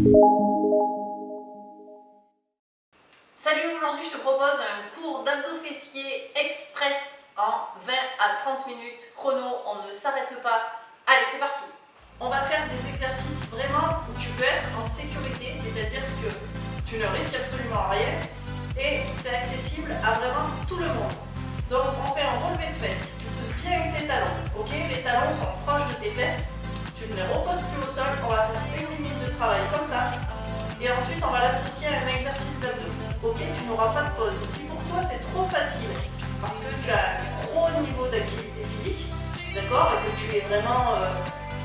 Salut, aujourd'hui je te propose un cours d'abdos fessiers express en 20 à 30 minutes chrono, on ne s'arrête pas. Allez, c'est parti. On va faire des exercices vraiment où tu peux être en sécurité, c'est-à-dire que tu ne risques absolument rien et c'est accessible à vraiment tout le monde. Donc on fait un relevé de fesses, tu poses bien avec tes talons, ok? Les talons sont proches de tes fesses, tu ne les reposes plus au sol, on va faire une minute de travail comme ça et ensuite on va l'associer à un exercice d'abdos. Ok, tu n'auras pas de pause. Si pour toi c'est trop facile parce que tu as un gros niveau d'activité physique, d'accord, et que tu es vraiment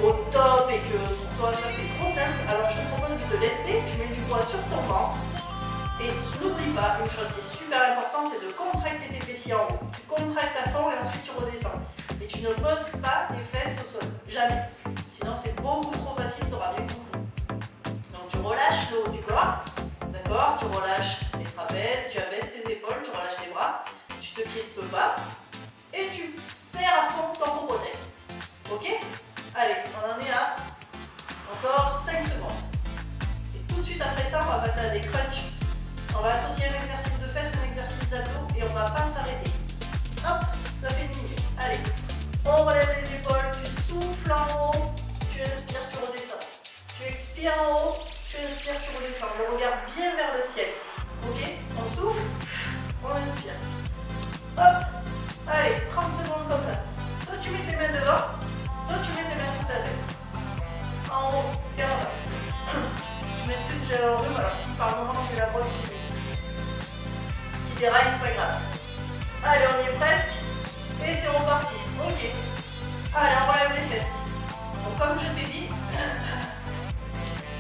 au top et que pour toi ça c'est trop simple, alors je te propose de te lester, tu mets du poids sur ton ventre et n'oublie pas, une chose qui est super importante, c'est de contracter tes fessiers en haut. Tu contractes à fond et ensuite tu redescends. Et tu ne poses pas tes fesses au sol, jamais. Sinon c'est beaucoup trop facile, tu auras bien compris. Donc tu relâches le haut du corps, d'accord, tu relâches les trapèzes, tu abaisses tes épaules, tu relâches tes bras, tu te crispes pas et tu serres à fond ton popotin. Ok? Allez, on en est à encore 5 secondes. Et tout de suite après ça, on va passer à des crunchs. On va associer un exercice de fesses, un exercice d'abdos et on va pas s'arrêter. Hop, ça fait 1 minute. Allez, on relève les épaules, tu souffles en haut, tu inspires, tu redescends. Tu expires en haut, tu inspires, tu redescends. Le regard bien vers le ciel. Ok? On souffle, on inspire. Hop, allez, 30 secondes comme ça. Soit tu mets tes mains devant, soit tu mets tes mains sous ta tête. En haut et en bas. Je m'excuse, j'ai un rhume, alors si par moment j'ai la voix qui déraille, c'est pas grave. Allez, on y est presque. Et c'est reparti. Ok. Allez, on relève les fesses. Donc comme je t'ai dit,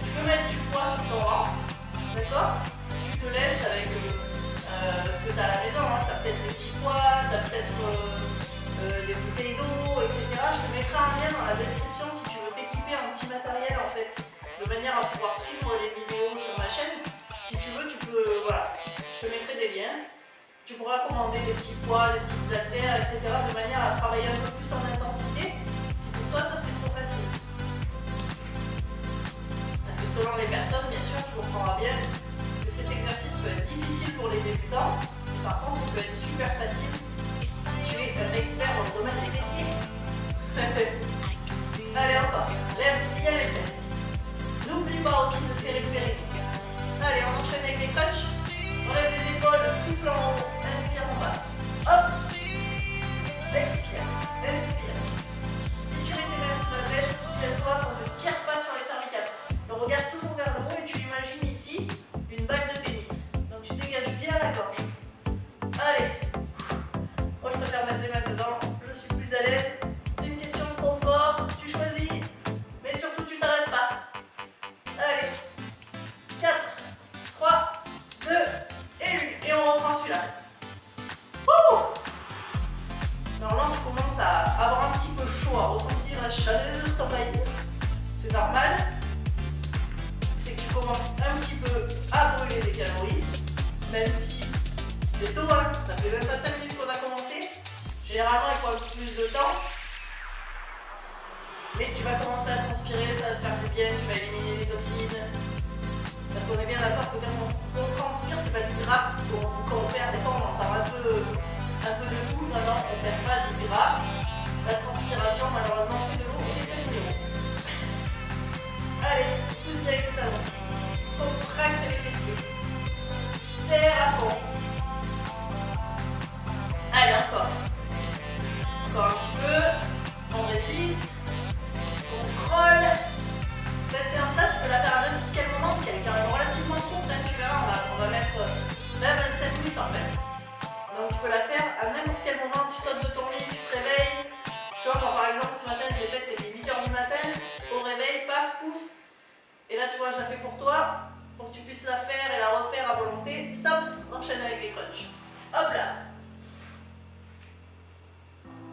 tu peux mettre du poids sur ton ventre. D'accord? Tu te laisses avec ce que tu as à la maison. Hein. Tu as peut-être des petits poids, tu as peut-être des bouteilles d'eau, etc. Je te mettrai un lien dans la description si tu veux t'équiper en petit matériel en fait. De manière à pouvoir suivre les vidéos sur ma chaîne. Si tu veux, tu peux, voilà, je te mettrai des liens. Tu pourras commander des petits poids, des petites haltères, etc. de manière à travailler un peu plus en intensité. Si pour toi ça c'est trop facile. Parce que selon les personnes, bien sûr, tu comprendras bien que cet exercice peut être difficile pour les débutants. Mais par contre, il peut être super facile si tu es un expert dans le domaine des fessiers. Allez, encore. Lève bien les fesses. N'oublie pas aussi de serrer le périnée. Allez, on enchaîne avec les crunchs. On lève les épaules, souffle en haut, inspire en bas. Hop, expire, inspire. Si tu mets tes mains sous la tête, souviens-toi qu'on ne tire pas sur les cervicales. Le regard toujours vers le haut et tu imagines ici une balle de tennis. Donc tu dégages bien la gorge. Allez. Moi je préfère mettre les mains dedans, je suis plus à l'aise. C'est une question de confort, tu choisis, mais surtout tu t'arrêtes pas. Allez, 4, 3, 2 et 1. Et on reprend celui-là. Alors là, tu commences à avoir un petit peu chaud, à ressentir la chaleur t'envahir. C'est normal. C'est que tu commences un petit peu à brûler des calories, même si c'est tôt, hein, ça fait même pas 5 minutes qu'on a commencé. Généralement, il faut un peu plus de temps. Mais tu vas commencer à transpirer, ça va te faire du bien, tu vas éliminer les toxines. Parce qu'on est bien d'accord que quand on transpire, c'est pas du gras qu'on perd. Des fois, on entend un peu de tout. Non, non, on ne perd pas du gras. La transpiration, malheureusement, c'est de l'eau et c'est minéraux. Allez, pousse avec le talon. Contracte les fessiers. Serre à fond. Allez, encore. Encore un petit peu. On résiste. Contrôle. Cette séance-là, tu peux la faire à n'importe quel moment parce qu'elle est quand même relativement courte. Hein, tu verras, on va mettre 25 minutes en fait. Donc tu peux la faire à n'importe quel moment. Tu sautes de ton lit, tu te réveilles. Tu vois, moi par exemple, ce matin, je l'ai faite, c'était 8h du matin. Au réveil, paf, pouf. Et là, tu vois, je la fais pour toi, pour que tu puisses la faire et la refaire à volonté. Stop, enchaîne avec les crunchs. Hop là.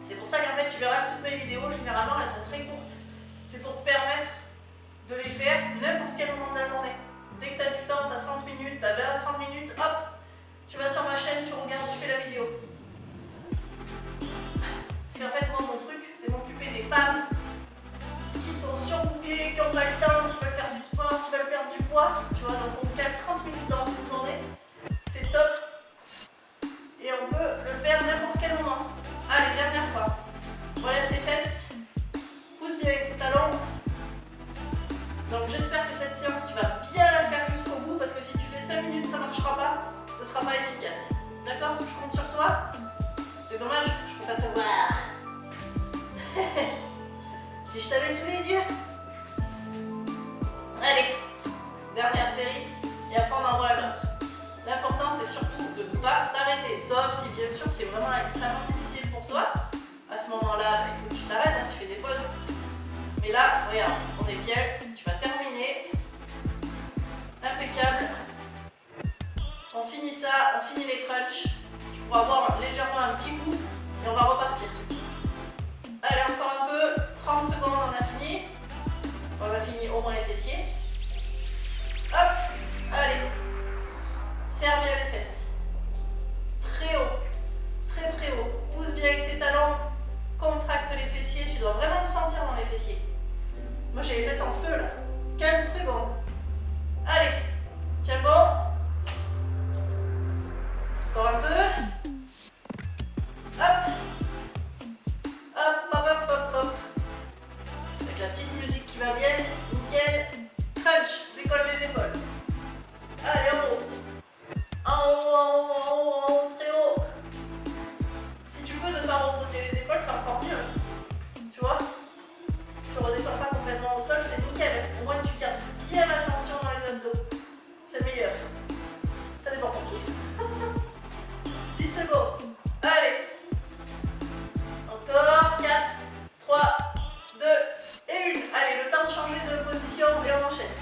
C'est pour ça qu'en fait, tu verras que toutes mes vidéos, généralement, elles sont très courtes. C'est pour te permettre de les faire n'importe quel moment de la journée. Dès que tu as du temps, tu as 30 minutes, tu as 20 à 30 minutes, hop, tu vas sur ma chaîne, tu regardes, tu fais la vidéo. Parce qu'en fait, moi, mon truc, c'est m'occuper des femmes qui sont surbookées, qui n'ont pas le temps, qui veulent faire du sport, qui veulent perdre du poids. Donc j'espère que cette séance, tu vas bien la faire jusqu'au bout parce que si tu fais 5 minutes, ça ne marchera pas, ce ne sera pas efficace. D'accord? Je compte sur toi. C'est dommage, je peux pas te voir. Si je t'avais sous les yeux. Allez, dernière série et après on envoie à l'autre. L'important c'est surtout de ne pas t'arrêter, sauf si bien sûr c'est vraiment extrêmement difficile pour toi. À ce moment-là, écoute, tu t'arrêtes, hein, tu fais des pauses. Mais là, regarde, on est bien, tu vas terminer. Impeccable. On finit ça, on finit les crunchs. Tu pourras avoir légèrement un petit coup et on va repartir. Allez, encore un peu, 30 secondes, on a fini. On a fini au moins les fessiers. Hop, allez. Serre bien les fesses. Très haut, très très haut. Pousse bien avec tes talons. Contracte les fessiers, tu dois vraiment le sentir dans les fessiers. Moi j'ai les fesses en feu là. 15 secondes. Allez, tiens bon. Encore un peu. Hop. Hop, hop, hop, hop, hop. Avec la petite musique qui va bien. Nickel. Crunch, décolle les épaules. Allez, en haut. En haut, en haut, en haut, en haut, très haut. Si tu veux ne pas reposer les épaules, c'est encore mieux. Tu vois? Tu redescends pas complètement au sol, c'est nickel. Au moins tu gardes bien la tension dans les abdos. C'est le meilleur. Ça dépend pour qui. 10 secondes. Allez. Encore 4, 3, 2 et 1. Allez, le temps de changer de position et on enchaîne.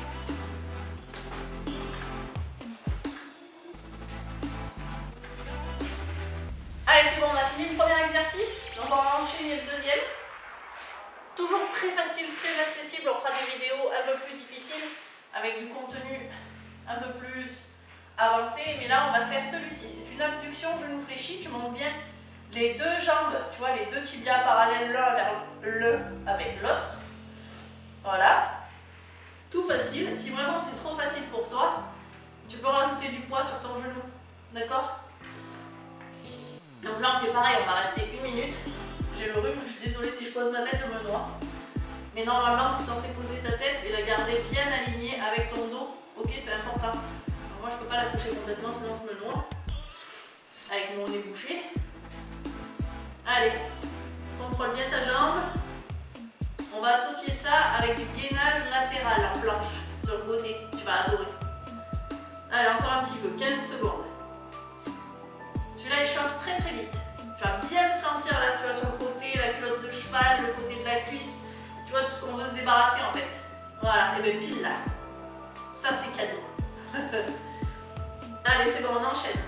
Allez, c'est bon, on a fini le premier exercice. Donc on va enchaîner le deuxième. Toujours très facile, très accessible. On fera des vidéos un peu plus difficiles avec du contenu un peu plus avancé. Mais là, on va faire celui-ci. C'est une abduction genou fléchi. Tu montes bien les deux jambes, tu vois, les deux tibias parallèles l'un vers le avec l'autre. Voilà. Tout facile. Si vraiment c'est trop facile pour toi, tu peux rajouter du poids sur ton genou. D'accord? Donc là, on fait pareil. On va rester 1 minute. J'ai le rhume, je suis désolée si je pose ma tête, je me noie. Mais normalement, tu es censé poser ta tête et la garder bien alignée avec ton dos. Ok, c'est important. Donc moi, je ne peux pas la coucher complètement, sinon je me noie. Avec mon nez bouché. Allez, contrôle bien ta jambe. On va associer ça avec du gainage latéral en planche sur le côté. Tu vas adorer. Allez, encore un petit peu, 15 secondes. Celui-là, il chauffe très très vite. Tu vas bien le sentir là, tu vois, sur le côté, la culotte de cheval, le côté de la cuisse. Tu vois, tout ce qu'on veut se débarrasser en fait. Voilà, et bien pile là. Ça, c'est cadeau. Allez, c'est bon, on enchaîne.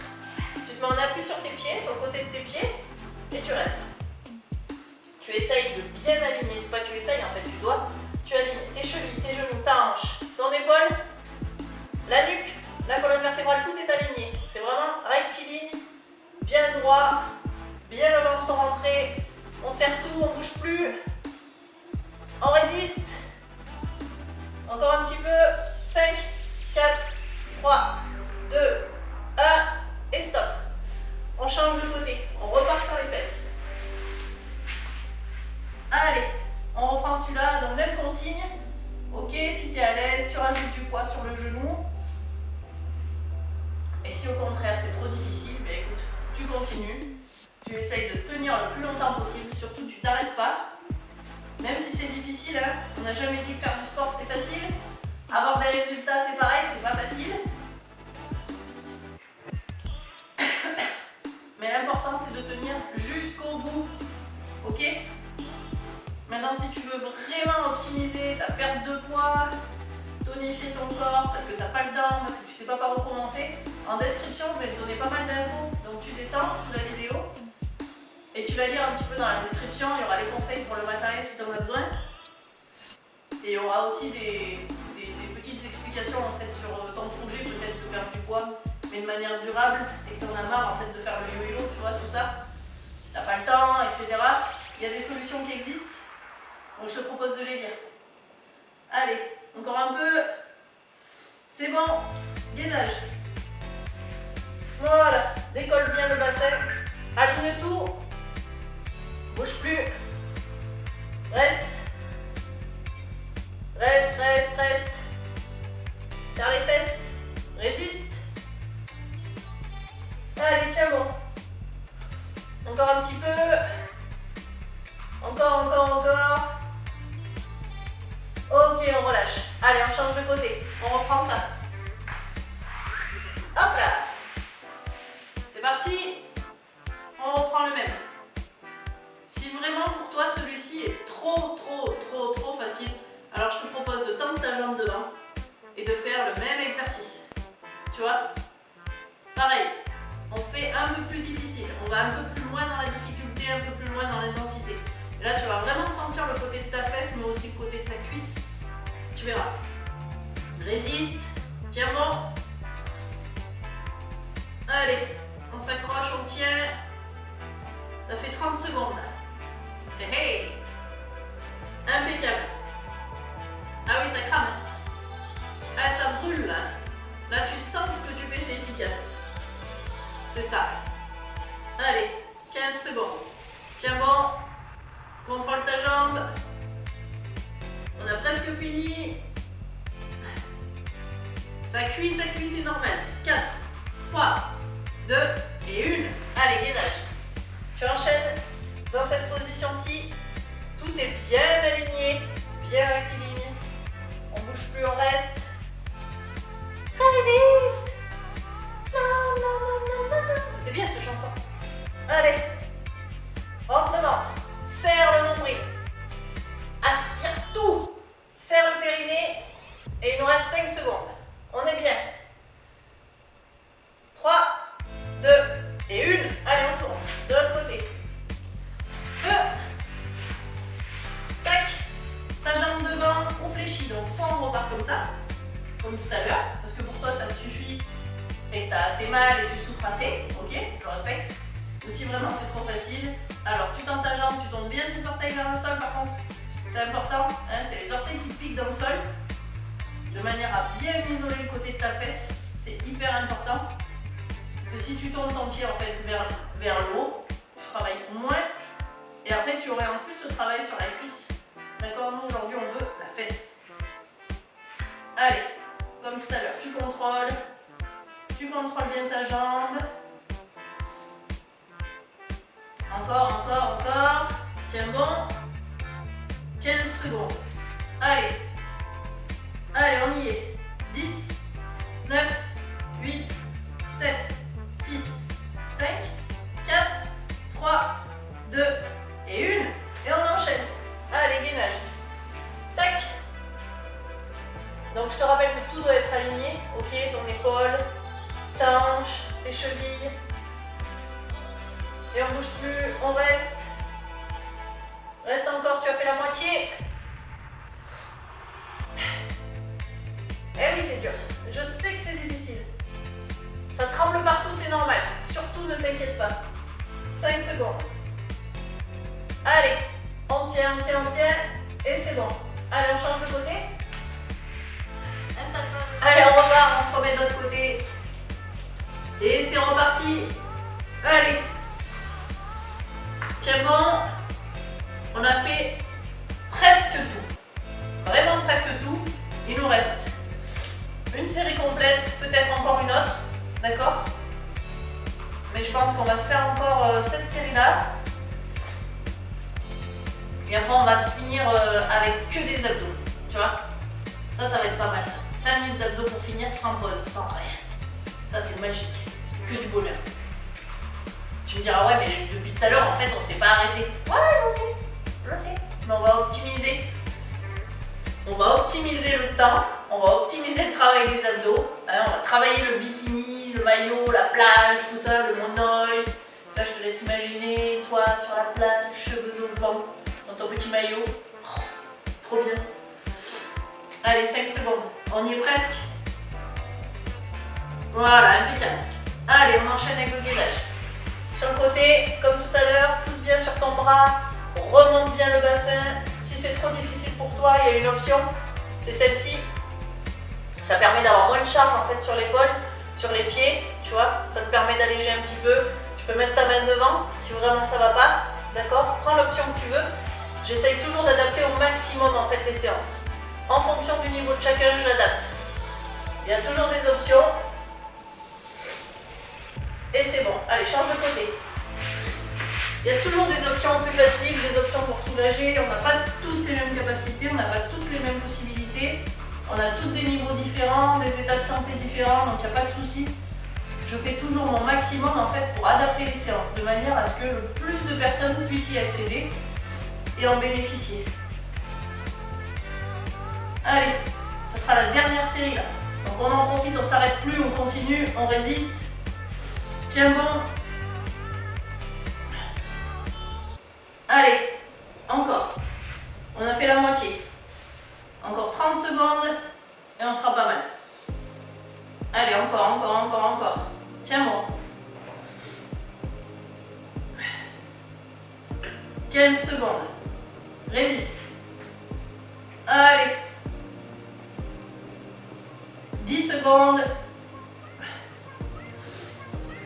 Tu te mets en appui sur tes pieds, sur le côté de tes pieds, et tu restes. Tu essayes de bien aligner, c'est pas que tu essayes en fait, tu dois. Tu alignes tes chevilles, tes genoux, ta hanche, ton épaule, la nuque, la colonne vertébrale, tout est aligné. C'est vraiment rectiligne, bien droit, bien le ventre rentré. On serre tout, on bouge plus. On résiste. Encore un petit peu. 5, 4, 3, 2, 1 et stop. On change de côté. On repart sur les fesses. Allez, on reprend celui-là. Donc même consigne. Ok, si tu es à l'aise, tu rajoutes du poids sur le genou. Et si au contraire c'est trop difficile, ben écoute, tu continues. Tu essayes de tenir le plus longtemps possible. Surtout, tu t'arrêtes pas. Même si c'est difficile, hein, on n'a jamais dit que faire du sport c'était facile. Avoir des résultats c'est pareil, c'est pas facile. Mais l'important c'est de tenir jusqu'au bout. Ok? Maintenant si tu veux vraiment optimiser ta perte de poids, tonifier ton corps parce que tu n'as pas le temps, parce que tu sais pas par où commencer, en description je vais te donner pas mal d'infos. Donc tu descends sous la vidéo. Et tu vas lire un petit peu dans la description, il y aura les conseils pour le matériel si tu en as besoin. Et il y aura aussi des petites explications en fait sur ton projet, peut-être de perdre du poids, mais de manière durable, et que tu en as marre en fait de faire le yo-yo, tu vois, tout ça. Tu n'as pas le temps, etc. Il y a des solutions qui existent, donc je te propose de les lire. Allez, encore un peu. C'est bon, gainage. Voilà, décolle bien le bassin, aligne tout. Bouge plus. Reste. Reste, reste, reste. côté. On reprend ça. Hop là. C'est parti. On reprend le même. Si vraiment pour toi celui-ci est trop facile, alors je te propose de tendre ta jambe devant et de faire le même exercice. Tu vois? Pareil, on fait un peu plus difficile. On va un peu plus loin dans la difficulté, un peu plus loin dans l'intensité. Et là, tu vas vraiment sentir le côté de ta fesse, mais aussi le côté de ta cuisse. Tu verras. Résiste. Tiens bon. Allez, on s'accroche, on tient. Ça fait 30 secondes là. Hey, hey. Impeccable. Ah oui, ça crame. Ah, ça brûle là. Là, tu sens que ce que tu fais, c'est efficace. C'est ça. Allez, 15 secondes. Tiens bon. Contrôle ta jambe. On a presque fini. Ça cuit, c'est normal. 4, 3, 2 et 1. Allez, gainage. Tu enchaînes dans cette position-ci. Tout est bien aligné, bien rectiligne. On ne bouge plus, on reste. Résiste. Non, non, non, non, non. C'est bien cette chanson. Allez. Rentre le ventre. Serre le nombril. Aspire tout. Serre le périnée. Et il nous reste 5 secondes. On est bien. 3, 2 et 1. Allez, on tourne. De l'autre côté. 2. Tac. Ta jambe devant ou fléchie. Donc soit on repart comme ça, comme tout à l'heure, parce que pour toi ça te suffit et que tu as assez mal et tu souffres assez. Ok, je respecte. Ou si vraiment c'est trop facile, alors tu tends ta jambe, tu tournes bien tes orteils vers le sol par contre. C'est important, hein, c'est les orteils qui piquent dans le sol, de manière à bien isoler le côté de ta fesse. C'est hyper important. Parce que si tu tournes ton pied en fait vers le haut, tu travailles moins. Et après tu aurais en plus ce travail sur la cuisse. D'accord? Nous aujourd'hui on veut la fesse. Allez, comme tout à l'heure, tu contrôles bien ta jambe. Encore. Tiens bon. 15 secondes. Allez, on y est. 10, 9, 8, 7, 6, 5, 4, 3, 2 et 1. Et on enchaîne. Allez, gainage. Tac. Donc je te rappelle que tout doit être aligné. Ok, ton épaule, ta hanche, tes chevilles. Et on bouge plus, on reste. Reste encore, tu as fait la moitié. Eh oui, c'est dur. Je sais que c'est difficile. Ça tremble partout, c'est normal. Surtout, ne t'inquiète pas. 5 secondes. Allez, on tient. Et c'est bon. Allez, on change de côté. Allez, on repart, on se remet de l'autre côté. Et c'est reparti. Allez. Tiens bon. On a fait presque tout. Vraiment presque tout. Il nous reste une série complète, peut-être encore une autre. D'accord? Mais je pense qu'on va se faire encore cette série-là. Et après, on va se finir avec que des abdos. Tu vois? Ça va être pas mal. 5 minutes d'abdos pour finir, sans pause, sans rien. Ça, c'est magique. Que du bonheur. Tu me diras, ouais, mais depuis tout à l'heure, en fait, on s'est pas arrêté. Ouais, je sais. Mais on va optimiser. On va optimiser le temps. On va optimiser le travail des abdos. Hein, on va travailler le bikini, le maillot, la plage, tout ça, le monoeil. Là, je te laisse imaginer, toi, sur la plage, cheveux au vent, dans ton petit maillot. Oh, trop bien. Allez, 5 secondes. On y est presque. Voilà, impeccable. Allez, on enchaîne avec le gainage. Sur le côté, comme tout à l'heure, pousse bien sur ton bras, remonte bien le bassin. Si c'est trop difficile pour toi, il y a une option, c'est celle-ci. Ça permet d'avoir moins de charge en fait sur l'épaule, sur les pieds, tu vois. Ça te permet d'alléger un petit peu. Tu peux mettre ta main devant si vraiment ça va pas. D'accord? Prends l'option que tu veux. J'essaye toujours d'adapter au maximum en fait les séances. En fonction du niveau de chacun, j'adapte. Il y a toujours des options. Et c'est bon. Allez, change de côté. Il y a toujours des options plus faciles, des options pour soulager. On n'a pas tous les mêmes capacités, on n'a pas toutes les mêmes possibilités. On a tous des niveaux différents, des états de santé différents, donc il n'y a pas de souci. Je fais toujours mon maximum en fait pour adapter les séances de manière à ce que le plus de personnes puissent y accéder et en bénéficier. Allez, ça sera la dernière série là. Donc on en profite, on s'arrête plus, on continue, on résiste. Tiens bon. Allez, encore. On a fait la moitié. Encore 30 secondes et on sera pas mal. Allez, encore. Tiens bon. 15 secondes. Résiste. Allez. 10 secondes.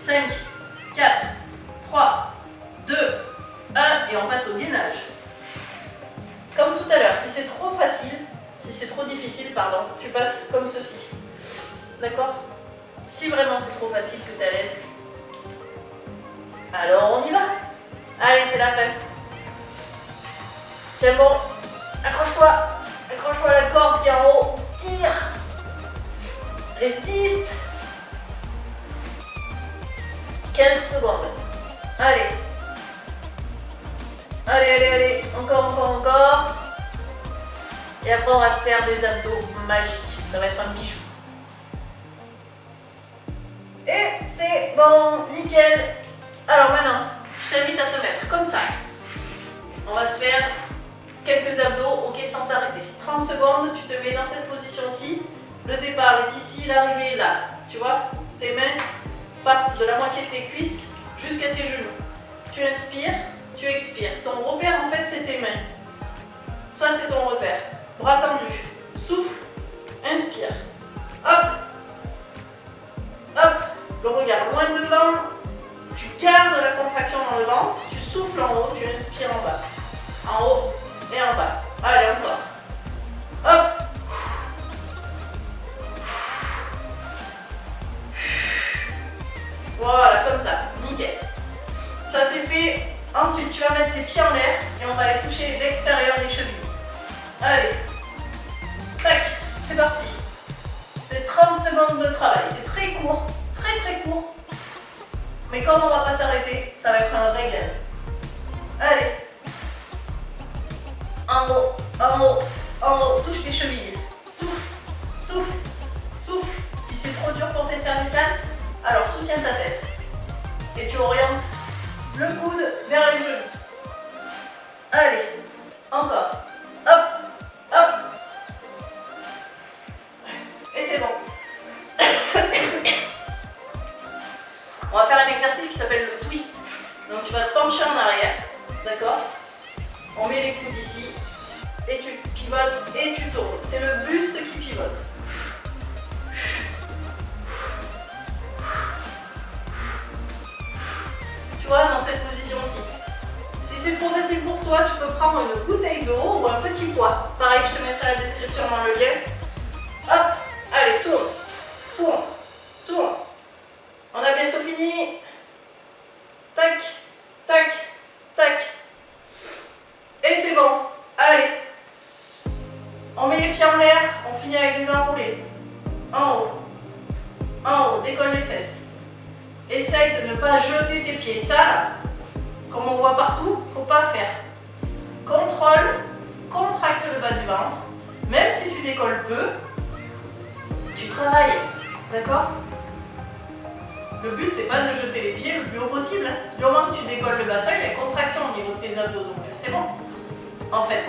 5, 4, 3, 2, 1 et on passe au gainage. Comme tout à l'heure, si c'est trop facile, si c'est trop difficile, pardon, tu passes comme ceci. D'accord? Si vraiment c'est trop facile que tu es à l'aise, alors on y va. Allez, c'est la fin. Tiens bon, accroche-toi à la corde qui est en haut, tire, résiste. 15 secondes. Allez, encore. Et après on va se faire des abdos magiques. Ça va être un bijou. Et c'est bon, nickel. Alors maintenant, je t'invite à te mettre comme ça. On va se faire quelques abdos, ok, sans s'arrêter. 30 secondes, tu te mets dans cette position-ci. Le départ est ici, l'arrivée est là. Tu vois, tes mains partent de la moitié de tes cuisses jusqu'à tes genoux. Tu inspires, tu expires. Ton repère, en fait, c'est tes mains. Ça, c'est ton repère. Bras tendus. Souffle, inspire. Hop. Hop. Le regard loin devant. Tu gardes la contraction dans le ventre. Tu souffles en haut, tu inspires en bas. En haut et en bas. Allez, encore. Hop. Voilà, comme ça. Nickel. Ça c'est fait. Ensuite, tu vas mettre tes pieds en l'air et on va aller toucher l'extérieur des chevilles. Allez. Tac. C'est parti. C'est 30 secondes de travail. C'est très court. Très court. Mais comme on ne va pas s'arrêter, ça va être un régal. Allez. En haut. Touche tes chevilles. Souffle. Si c'est trop dur pour tes cervicales, alors soutiens ta tête. Et tu orientes le coude vers les genoux. Allez. Encore. Hop. Et c'est bon. On va faire un exercice qui s'appelle le twist. Donc tu vas te pencher en arrière. D'accord? On met les coudes ici. Et tu pivotes et tu tournes. C'est le buste qui pivote. Tu vois, dans cette position-ci. Si c'est trop facile pour toi, tu peux prendre une bouteille d'eau ou un petit poids. Pareil, je te mettrai la description dans le lien. Hop, allez, tourne. On a bientôt fini. Tac. Et c'est bon. Allez. On met les pieds en l'air, on finit avec des enroulés. En haut, décolle les fesses. Essaye de ne pas jeter tes pieds. Ça, là, comme on voit partout, faut pas faire. Contrôle, contracte le bas du ventre. Même si tu décolles peu, tu travailles. D'accord? Le but, c'est pas de jeter les pieds le plus haut possible. Hein. Du moment que tu décolles le bassin, il y a contraction au niveau de tes abdos. Donc c'est bon. En fait.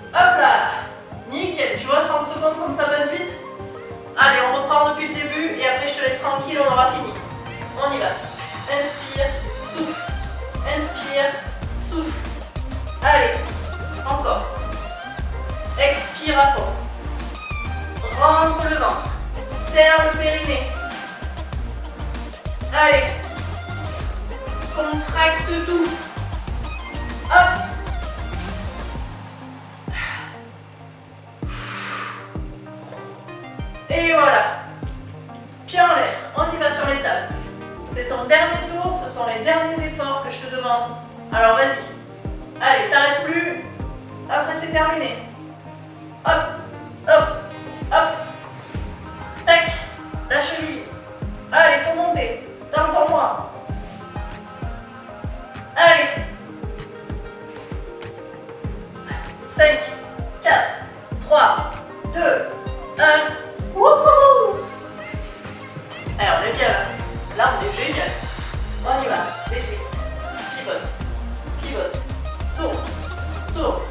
Hop là. Nickel. Tu vois, 30 secondes comme ça passe vite. Allez, on reprend depuis le début et après je te laisse tranquille, on aura fini. On y va. Inspire, souffle. Allez, encore. Expire à fond. Rentre le ventre. Serre le périnée. Allez. Contracte tout. Hop. Et voilà. Pieds en l'air. On y va sur les tables. C'est ton dernier tour. Ce sont les derniers efforts que je te demande. Alors vas-y. Allez, t'arrêtes plus. Après c'est terminé. Hop. Hop, hop. Tac. La cheville. Allez, faut monter. Tends-moi. Allez. 5, 4, 3, 2, 1. Wouhou! Alors, on est bien là. Là, on est génial. On y va. Des twists. Pivote. Pivote. Tourne. Tourne.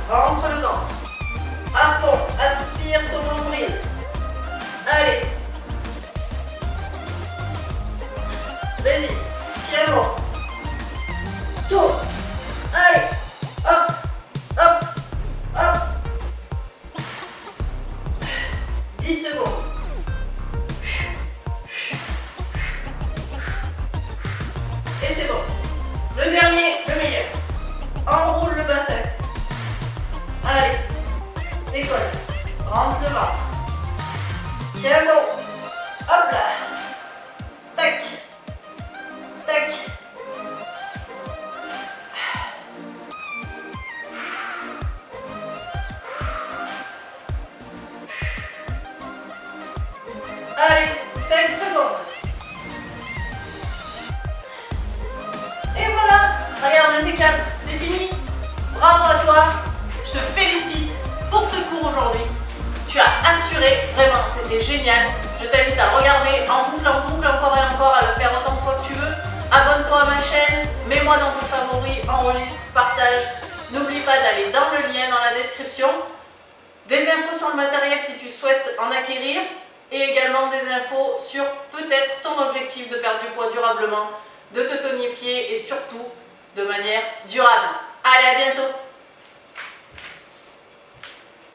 Rentre le ventre. À fond. Aspire ton nombril. Allez. Vas-y. Tiens bon. Tourne. Allez. Hop. Hop. Hop. 10 secondes. Et c'est bon. Le dernier, le meilleur. Enroule le bassin. Allez. Décolle. Rentre le ventre. Tiens bon. Hop là. Tac. Tac. Allez, 5 secondes. Et voilà. Regarde, impeccable. C'est fini. Bravo à toi. Je te félicite pour ce cours aujourd'hui. Tu as assuré, vraiment, c'était génial. Je t'invite à regarder en boucle, encore et encore, à le faire autant de fois que tu veux. Abonne-toi à ma chaîne, mets-moi dans tes favoris, enregistre, partage. N'oublie pas d'aller dans le lien dans la description. Des infos sur le matériel si tu souhaites en acquérir. Et également des infos sur peut-être ton objectif de perdre du poids durablement, de te tonifier et surtout de manière durable. Allez, à bientôt!